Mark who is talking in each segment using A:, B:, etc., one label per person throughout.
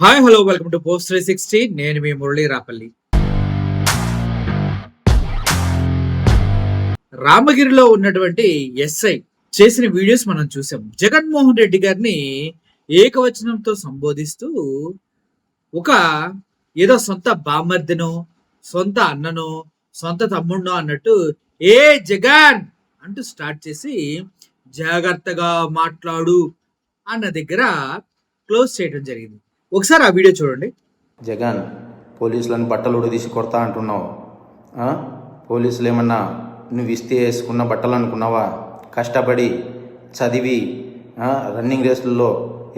A: Hi hello welcome to post 360. నేను మీ మురళీ రాపల్లి. రామగిరిలో ఉన్నటువంటి SI చేసిన వీడియోస్ మనం చూసాం. జగన్మోహన్ రెడ్డి గారిని ఏకవచనంతో సంబోధిస్తూ ఒక ఏదో సొంత బామర్దినో, సొంత అన్ననో, సొంత తమ్ముడినో అన్నట్టు ఏ జగన్ అంటూ స్టార్ట్ చేసి జాగ్రత్తగా మాట్లాడు అన్న దగ్గర క్లోజ్ చేయడం జరిగింది. ఒకసారి ఆ వీడియో చూడండి.
B: జగన్, పోలీసులను బట్టలు ఉడదీసి కొడతా అంటున్నావు. పోలీసులు ఏమన్నా నువ్వు ఇస్తే వేసుకున్న బట్టలు అనుకున్నావా? కష్టపడి చదివి రన్నింగ్ రేసుల్లో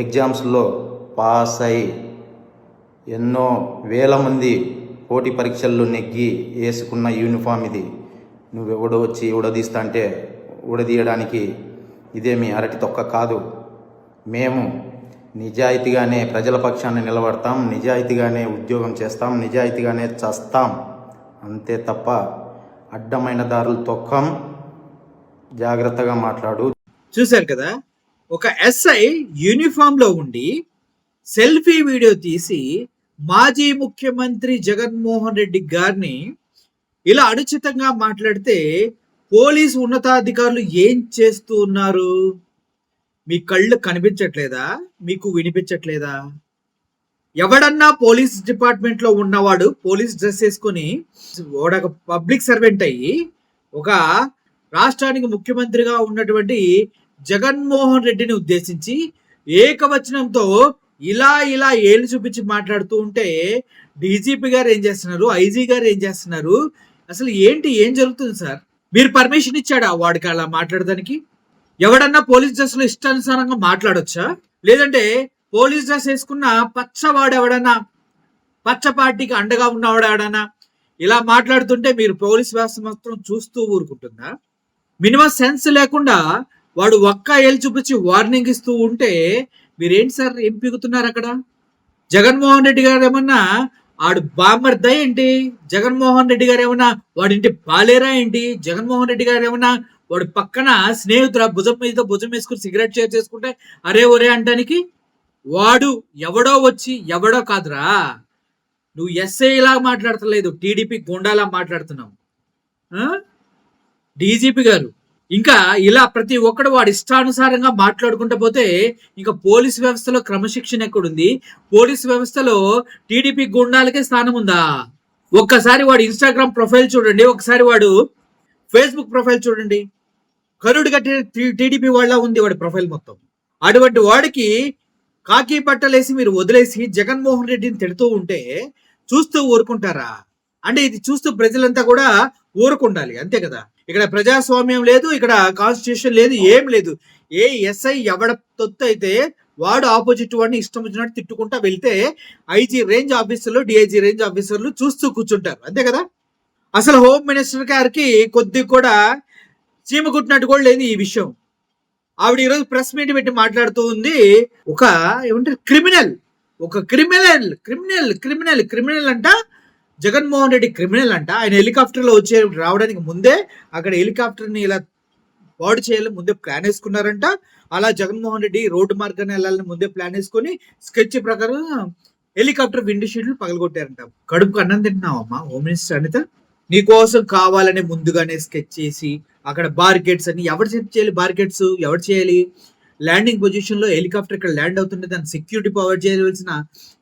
B: ఎగ్జామ్స్లో పాస్ అయి ఎన్నో వేల మంది పోటీ పరీక్షల్లో నెగ్గి వేసుకున్న యూనిఫామ్ ఇది. నువ్వెవడో వచ్చి ఉడదీస్తా అంటే ఉడదీయడానికి ఇదేమి అరటి తొక్క కాదు. మేము నిజాయితీగానే ప్రజల పక్షాన్ని నిలబడతాం, నిజాయితీగానే ఉద్యోగం చేస్తాం, నిజాయితీగానే చస్తాం, అంతే తప్ప అడ్డమైన దారులు తొక్కం. జాగ్రత్తగా మాట్లాడు.
A: చూశారు కదా, ఒక ఎస్ఐ యూనిఫామ్ లో ఉండి సెల్ఫీ వీడియో తీసి మాజీ ముఖ్యమంత్రి జగన్మోహన్ రెడ్డి గారిని ఇలా అనుచితంగా మాట్లాడితే పోలీసు ఉన్నతాధికారులు ఏం చేస్తూ ఉన్నారు? మీ కళ్ళు కనిపించట్లేదా? మీకు వినిపించట్లేదా? ఎవడన్నా పోలీస్ డిపార్ట్మెంట్ లో ఉన్నవాడు పోలీస్ డ్రెస్ వేసుకొని ఒక పబ్లిక్ సర్వెంట్ అయ్యి ఒక రాష్ట్రానికి ముఖ్యమంత్రిగా ఉన్నటువంటి జగన్మోహన్ రెడ్డిని ఉద్దేశించి ఏకవచనంతో ఇలా ఇలా ఏళ్ళు చూపించి మాట్లాడుతూ ఉంటే డీజీపీ గారు ఏం చేస్తున్నారు, ఐజీ గారు ఏం చేస్తున్నారు? అసలు ఏం జరుగుతుంది సార్? మీరు పర్మిషన్ ఇచ్చాడా వాడికి అలా మాట్లాడడానికి? ఎవడన్నా పోలీస్ డ్రెస్ లో ఇష్టానుసారంగా మాట్లాడొచ్చా? లేదంటే పోలీస్ డ్రెస్ వేసుకున్న పచ్చవాడెవడన్నా, పచ్చ పార్టీకి అండగా ఉన్నవాడెవడన్నా ఇలా మాట్లాడుతుంటే మీరు పోలీస్ వ్యవస్థ మాత్రం చూస్తూ ఊరుకుంటుందా? మినిమం సెన్స్ లేకుండా వాడు ఒక్క ఏళ్ళు చూపించి వార్నింగ్ ఇస్తూ ఉంటే మీరేంటి సార్, ఏం పీకుతున్నారు అక్కడ? జగన్మోహన్ రెడ్డి గారు ఏమన్నా ఆడు బామర్దా ఏంటి? జగన్మోహన్ రెడ్డి గారు ఏమన్నా వాడింటి బాలేరా ఏంటి? జగన్మోహన్ రెడ్డి గారు ఏమన్నా వాడు పక్కన స్నేహితుల భుజం మీద భుజం వేసుకుని సిగరెట్ షేర్ చేసుకుంటే అరే ఒరే అంటానికి? వాడు ఎవడో వచ్చి ఎవడో కాదురా, నువ్వు ఎస్ఐ లా మాట్లాడతలేదు, టీడీపీ గుండాలా మాట్లాడుతున్నావు. డీజీపీ గారు ఇంకా ఇలా ప్రతి ఒక్కడు వాడు ఇష్టానుసారంగా మాట్లాడుకుంటూ పోతే ఇంకా పోలీస్ వ్యవస్థలో క్రమశిక్షణ ఎక్కడుంది? పోలీస్ వ్యవస్థలో టీడీపీ గుండాలకే స్థానం ఉందా? ఒక్కసారి వాడు ఇన్స్టాగ్రామ్ ప్రొఫైల్ చూడండి, ఒకసారి వాడు ఫేస్బుక్ ప్రొఫైల్ చూడండి. కరుడు కట్టిన టీడీపీ వాళ్ళ ఉంది వాడి ప్రొఫైల్ మొత్తం. అటువంటి వాడికి కాకి బట్టలేసి మీరు వదిలేసి జగన్మోహన్ రెడ్డిని తిడుతూ ఉంటే చూస్తూ ఊరుకుంటారా? అంటే ఇది చూస్తూ ప్రజలంతా కూడా ఊరుకుండాలి, అంతే కదా. ఇక్కడ ప్రజాస్వామ్యం లేదు, ఇక్కడ కాన్స్టిట్యూషన్ లేదు, ఏం లేదు. ఏ ఎస్ఐ ఎవడ తొత్తు అయితే వాడు ఆపోజిట్ వాడిని ఇష్టం వచ్చినట్టు తిట్టుకుంటా వెళ్తే ఐజీ రేంజ్ ఆఫీసర్లు, డిఐజీ రేంజ్ ఆఫీసర్లు చూస్తూ కూర్చుంటారు, అంతే కదా. అసలు హోమ్ మినిస్టర్ గారికి కొద్ది కూడా చీమ కుట్టినట్టు కూడా లేదు ఈ విషయం. ఆవిడ ఈరోజు ప్రెస్ మీట్ పెట్టి మాట్లాడుతూ ఉంది. ఒక ఏమంటారు క్రిమినల్, ఒక క్రిమినల్ క్రిమినల్ క్రిమినల్ క్రిమినల్ అంట జగన్మోహన్ రెడ్డి, క్రిమినల్ అంట. ఆయన హెలికాప్టర్లో రావడానికి ముందే అక్కడ హెలికాప్టర్ని ఇలా పాడు చేయాలని ముందే ప్లాన్ వేసుకున్నారంట. అలా జగన్మోహన్ రెడ్డి రోడ్డు మార్గాన్ని వెళ్ళాలని ముందే ప్లాన్ వేసుకొని స్కెచ్ ప్రకారం హెలికాప్టర్ విండ్ షీట్లు పగలగొట్టారంట. కడుపుకు అన్నం తింటున్నావమ్మా హోమ్ మినిస్టర్ అనిత? నీకోసం కావాలని ముందుగానే స్కెచ్ చేసి అక్కడ బార్గేట్స్ అని ఎవరు సెట్ చేయాలి? బార్గేట్స్ ఎవరు చేయాలి? ల్యాండింగ్ పొజిషన్ లో హెలికాప్టర్ ఇక్కడ ల్యాండ్ అవుతుంటే దాన్ని సెక్యూరిటీ ప్రొవైడ్ చేయవలసిన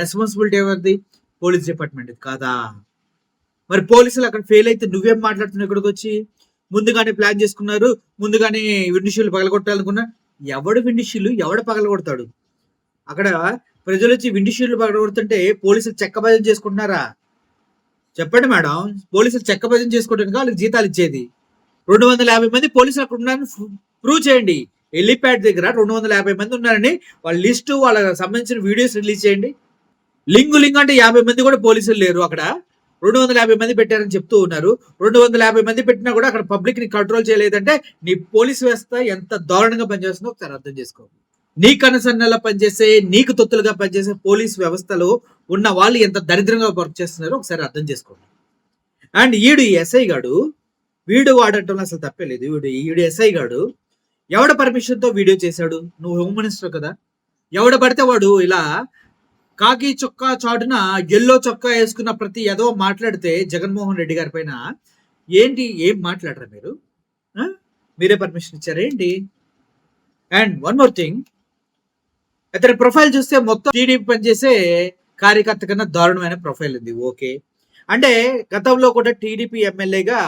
A: రెస్పాన్సిబిలిటీ ఎవరిది? పోలీస్ డిపార్ట్మెంట్ కాదా? మరి పోలీసులు అక్కడ ఫెయిల్ అయితే నువ్వేం మాట్లాడుతున్నావు? ఇక్కడికి వచ్చి ముందుగానే ప్లాన్ చేసుకున్నారు, ముందుగానే విండిషీలు పగలగొట్టాలనుకున్నా. ఎవడు విండిషీలు ఎవడ పగలగొడతాడు? అక్కడ ప్రజలు వచ్చి విండిషీలు పగలగొడుతుంటే పోలీసులు చెక్కబజం చేసుకుంటున్నారా? చెప్పండి మేడం. పోలీసులు చెక్కబజం చేసుకోవడానికి వాళ్ళకి జీతాలు ఇచ్చేది. 250 మంది పోలీసులు అక్కడ ఉన్నారని ప్రూవ్ చేయండి. హెలిప్యాడ్ దగ్గర 250 మంది ఉన్నారని వాళ్ళ లిస్టు, వాళ్ళకి సంబంధించిన వీడియోస్ రిలీజ్ చేయండి. లింగు అంటే 50 మంది కూడా పోలీసులు లేరు అక్కడ. 250 మంది పెట్టారని చెప్తూ ఉన్నారు. 250 మంది పెట్టినా కూడా అక్కడ పబ్లిక్ ని కంట్రోల్ చేయలేదంటే నీ పోలీస్ వ్యవస్థ ఎంత దారుణంగా పనిచేస్తుందో ఒకసారి అర్థం చేసుకో. నీ కనసన్నలా పనిచేసే, నీకు తొత్తులుగా పనిచేసే పోలీస్ వ్యవస్థలో ఉన్న వాళ్ళు ఎంత దరిద్రంగా వర్క్ చేస్తున్నారో ఒకసారి అర్థం చేసుకోండి. అండ్ ఈడు ఎస్ఐ గాడు, వీడియో వాడటంలో అసలు తప్పే లేదు. ఈడు ఎస్ఐ గాడు ఎవడ పర్మిషన్ తో వీడియో చేశాడు? నువ్వు హోమ్ మినిస్టర్ కదా. ఎవడ పడితే వాడు ఇలా కాకి చొక్కా చాటున ఎల్లో చొక్కా వేసుకున్న ప్రతి ఎదవ మాట్లాడితే జగన్మోహన్ రెడ్డి గారి పైన ఏం మాట్లాడరా మీరు? ఆ? మీరే పర్మిషన్ ఇచ్చారా ఏంటి? అండ్ వన్ మోర్ థింగ్, అతని ప్రొఫైల్ చూస్తే మొత్తం టీడీపీ పనిచేసే కార్యకర్త కన్నా దారుణమైన ప్రొఫైల్ ఉంది. ఓకే, అంటే గతంలో కూడా టీడీపీ ఎమ్మెల్యేగా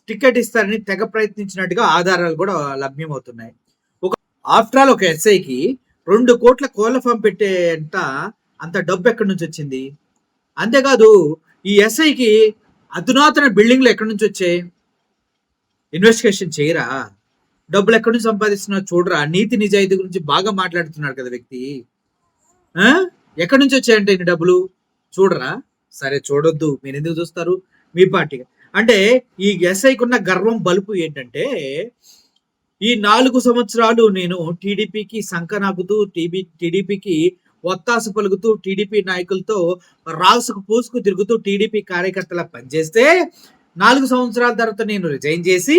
A: టికెట్ ఇస్తారని తెగ ప్రయత్నించినట్టుగా ఆధారాలు కూడా లభ్యమవుతున్నాయి. ఆఫ్టర్ ఆల్ ఒక ఎస్ఐకి 2 కోట్ల కోళ్ల ఫామ్ పెట్టేంత అంత డబ్బు ఎక్కడి నుంచి వచ్చింది? అంతేకాదు, ఈ ఎస్ఐకి అధునాతన బిల్డింగ్లు ఎక్కడి నుంచి వచ్చాయి? ఇన్వెస్టిగేషన్ చేయరా? డబ్బులు ఎక్కడి నుంచి సంపాదిస్తున్నారు చూడరా? నీతి నిజాయితీ గురించి బాగా మాట్లాడుతున్నాడు కదా వ్యక్తి. ఎక్కడి నుంచి వచ్చాయంటే ఇన్ని డబ్బులు చూడరా? సరే, చూడొద్దు, మీరు ఎందుకు చూస్తారు? మీ పార్టీగా అంటే ఈ ఎస్ఐకి ఉన్న గర్వం బలుపు ఏంటంటే, ఈ 4 సంవత్సరాలు నేను టీడీపీకి సంకనాకుతూ టీడీపీకి ఒత్తాసు పలుకుతూ టీడీపీ నాయకులతో రాసుకు పూసుకు తిరుగుతూ టీడీపీ కార్యకర్తల పనిచేస్తే 4 సంవత్సరాల తర్వాత నేను రిజైన్ చేసి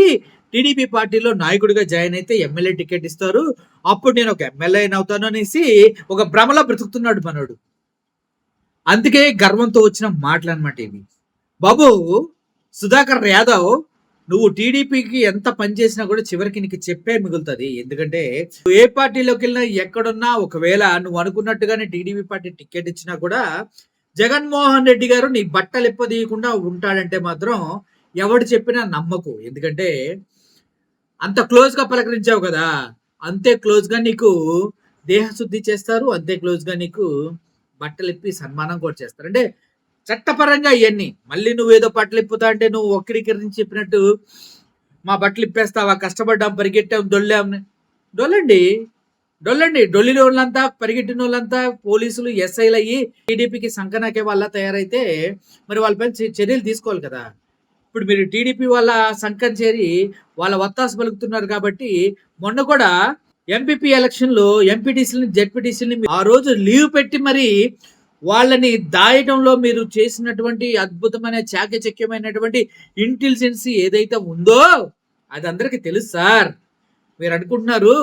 A: టీడీపీ పార్టీలో నాయకుడిగా జాయిన్ అయితే ఎమ్మెల్యే టికెట్ ఇస్తారు, అప్పుడు నేను ఒక ఎమ్మెల్యే అవుతాను అనేసి ఒక భ్రమలో బ్రతుకుతున్నాడు మనోడు. అందుకే గర్వంతో వచ్చిన మాటలు అనమాట ఇవి. బాబు సుధాకర్ యాదవ్, నువ్వు టీడీపీకి ఎంత పని చేసినా కూడా చివరికి నీకు చెప్పే మిగులుతుంది. ఎందుకంటే ఏ పార్టీలోకి వెళ్ళినా ఎక్కడున్నా, ఒకవేళ నువ్వు అనుకున్నట్టుగానే టీడీపీ పార్టీ టికెట్ ఇచ్చినా కూడా జగన్మోహన్ రెడ్డి గారు నీ బట్టలు ఎప్పదీయకుండా ఉంటాడంటే మాత్రం ఎవడు చెప్పినా నమ్మకు. ఎందుకంటే అంత క్లోజ్ గా పలకరించావు కదా, అంతే క్లోజ్ గా నీకు దేహశుద్ధి చేస్తారు, అంతే క్లోజ్ గా నీకు బట్టలు ఇప్పి సన్మానం కూడా చేస్తారు. అంటే చట్టపరంగా ఇవన్నీ మళ్ళీ నువ్వేదో బట్టలు ఇప్పుతా అంటే నువ్వు ఒక్కడికి నుంచి చెప్పినట్టు మా బట్టలు ఇప్పేస్తావా, కష్టపడ్డాం, పరిగెట్టాం, డొల్లండి డొల్లిన వాళ్ళంతా, పరిగెట్టిన వాళ్ళంతా పోలీసులు ఎస్ఐలు అయ్యి టీడీపీకి సంకనాకే వాళ్ళ తయారైతే మరి వాళ్ళపైన చర్యలు తీసుకోవాలి కదా. ఇప్పుడు మీరు టీడీపీ వాళ్ళ సంకం చేరి వాళ్ళ వత్తాసు పలుకుతున్నారు కాబట్టి మొన్న కూడా ఎంపీపీ ఎలక్షన్ లో ఎంపీటీసీని జెడ్పీటీసీని ఆ రోజు లీవ్ పెట్టి మరి వాళ్ళని దాయడంలో మీరు చేసినటువంటి అద్భుతమైన చాకచక్యమైనటువంటి ఇంటెలిజెన్సీ ఏదైతే ఉందో అది అందరికీ తెలుసు సార్. మీరు అనుకుంటున్నారు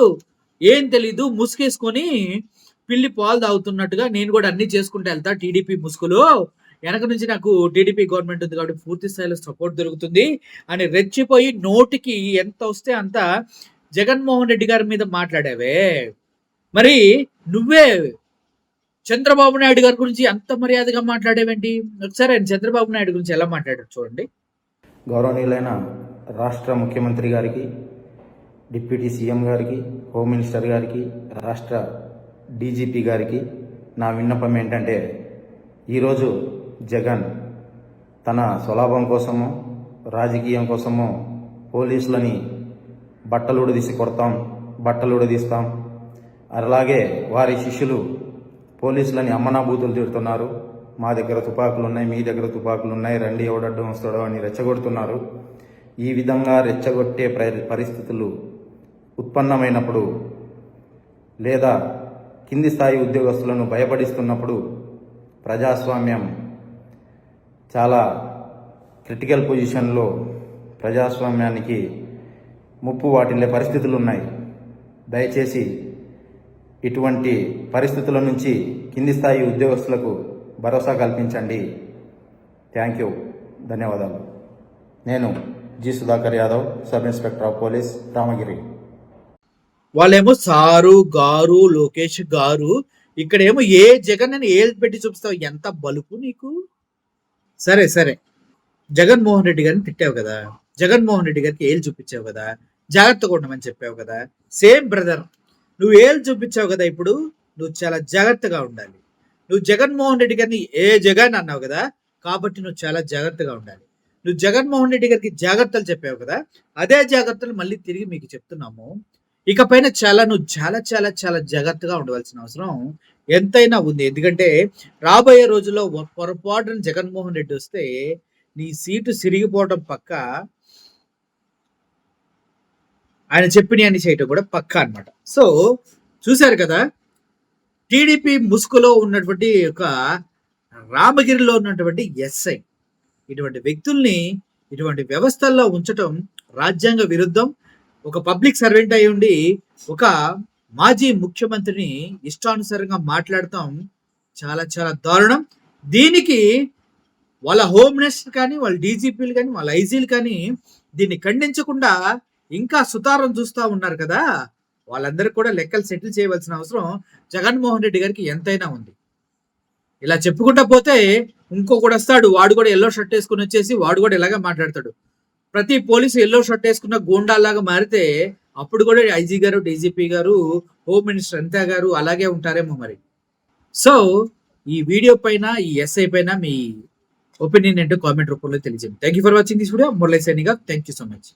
A: ఏం తెలీదు, ముసుగేసుకొని పిల్లి పాలు తాగుతున్నట్టుగా నేను కూడా అన్ని చేసుకుంటూ వెళ్తా టీడీపీ ముసుగులో, వెనక నుంచి నాకు టీడీపీ గవర్నమెంట్ ఉంది కాబట్టి పూర్తి స్థాయిలో సపోర్ట్ దొరుకుతుంది అని రెచ్చిపోయి నోటికి ఎంత వస్తే అంత జగన్మోహన్ రెడ్డి గారి మీద మాట్లాడావే. మరి నువ్వే చంద్రబాబు నాయుడు గారి గురించి అంత మర్యాదగా మాట్లాడేవేంటి? ఒకసారి ఆయన చంద్రబాబు నాయుడు గురించి ఎలా మాట్లాడారు చూడండి.
B: గౌరవనీయులైన రాష్ట్ర ముఖ్యమంత్రి గారికి, డిప్యూటీ సీఎం గారికి, హోమ్ మినిస్టర్ గారికి, రాష్ట్ర డీజీపీ గారికి నా విన్నపం ఏంటంటే, ఈరోజు జగన్ తన స్వలాభం కోసమో రాజకీయం కోసమో పోలీసులని బట్టలు ఉడదీసి కొడతాం, బట్టలు ఉడదీస్తాం, అలాగే వారి శిష్యులు పోలీసులని అమ్మనాబూతులు తిడుతున్నారు, మా దగ్గర తుపాకులు ఉన్నాయి, మీ దగ్గర తుపాకులు ఉన్నాయి, రండి ఎవడడ్డం వస్తాడో అని రెచ్చగొడుతున్నారు. ఈ విధంగా రెచ్చగొట్టే పరిస్థితులు ఉత్పన్నమైనప్పుడు లేదా కింది స్థాయి ఉద్యోగస్తులను భయపడిస్తున్నప్పుడు ప్రజాస్వామ్యం చాలా క్రిటికల్ పొజిషన్లో ప్రజాస్వామ్యానికి ముప్పు వాటిల్లే పరిస్థితులు ఉన్నాయి. దయచేసి ఇటువంటి పరిస్థితుల నుంచి కింది స్థాయి ఉద్యోగస్తులకు భరోసా కల్పించండి. థ్యాంక్ యూ, ధన్యవాదాలు. నేను G Sudhakar Yadav, sub inspector of police, Ramagiri.
A: వాళ్ళేమో సారు గారు లోకేష్ గారు, ఇక్కడేమో ఏ జగన్ అని ఏళ్ళు పెట్టి చూపిస్తావు, ఎంత బలుపు నీకు. సరే సరే, జగన్మోహన్ రెడ్డి గారిని తిట్టావు కదా, జగన్మోహన్ రెడ్డి గారికి ఏళ్ళు చూపించావు కదా, జాగ్రత్తగా ఉండమని చెప్పావు కదా. సేమ్ బ్రదర్, నువ్వు ఏళ్ళు చూపించావు కదా, ఇప్పుడు నువ్వు చాలా జాగ్రత్తగా ఉండాలి. నువ్వు జగన్మోహన్ రెడ్డి గారిని ఏ జగన్ అన్నావు కదా, కాబట్టి నువ్వు చాలా జాగ్రత్తగా ఉండాలి. నువ్వు జగన్మోహన్ రెడ్డి గారికి జాగ్రత్తలు చెప్పావు కదా, అదే జాగ్రత్తలు మళ్ళీ తిరిగి మీకు చెప్తున్నాము. ఇకపైన నువ్వు చాలా చాలా చాలా జాగ్రత్తగా ఉండవలసిన అవసరం ఎంతైనా ఉంది. ఎందుకంటే రాబోయే రోజుల్లో పొరపాటున జగన్మోహన్ రెడ్డి వస్తే నీ సీటు సిరిగిపోవడం పక్క, ఆయన చెప్పిన అని చేయటం కూడా పక్క అన్నమాట. సో చూశారు కదా, టీడీపీ ముసుగులో ఉన్నటువంటి ఒక రామగిరిలో ఉన్నటువంటి ఎస్ఐ ఇటువంటి వ్యక్తుల్ని ఇటువంటి వ్యవస్థల్లో ఉంచటం రాజ్యాంగ విరుద్ధం. ఒక పబ్లిక్ సర్వెంట్ అయి ఉండి ఒక మాజీ ముఖ్యమంత్రిని ఇష్టానుసారంగా మాట్లాడటం చాలా చాలా దారుణం. దీనికి వాళ్ళ హోమ్ మినిస్టర్ కానీ, వాళ్ళ డీజీపీలు కానీ, వాళ్ళ ఐజీలు కానీ దీన్ని ఖండించకుండా ఇంకా సుతారం చూస్తా ఉన్నారు కదా! వాళ్ళందరికీ కూడా లెక్కలు సెటిల్ చేయవలసిన అవసరం జగన్మోహన్ రెడ్డి గారికి ఎంతైనా ఉంది. ఇలా చెప్పుకుంటా పోతే ఇంకొకడు వస్తాడు, వాడు కూడా యెల్లో షర్ట్ వేసుకుని వచ్చేసి వాడు కూడా ఇలాగే మాట్లాడతాడు. ప్రతి పోలీసు యెల్లో షర్ట్ వేసుకున్న గూండాలాగా మారితే అప్పుడు కూడా ఐజీ గారు, డీజీపీ గారు, హోమ్ మినిస్టర్ అనిత గారు అలాగే ఉంటారేమో మరి. సో ఈ వీడియో పైన, ఈ ఎస్ఐ పైన మీ ఒపీనియన్ ఏంటో కామెంట్ రూపంలో తెలియజేయండి. Thank you for watching this video. Murali సైనిగా. Thank you so much.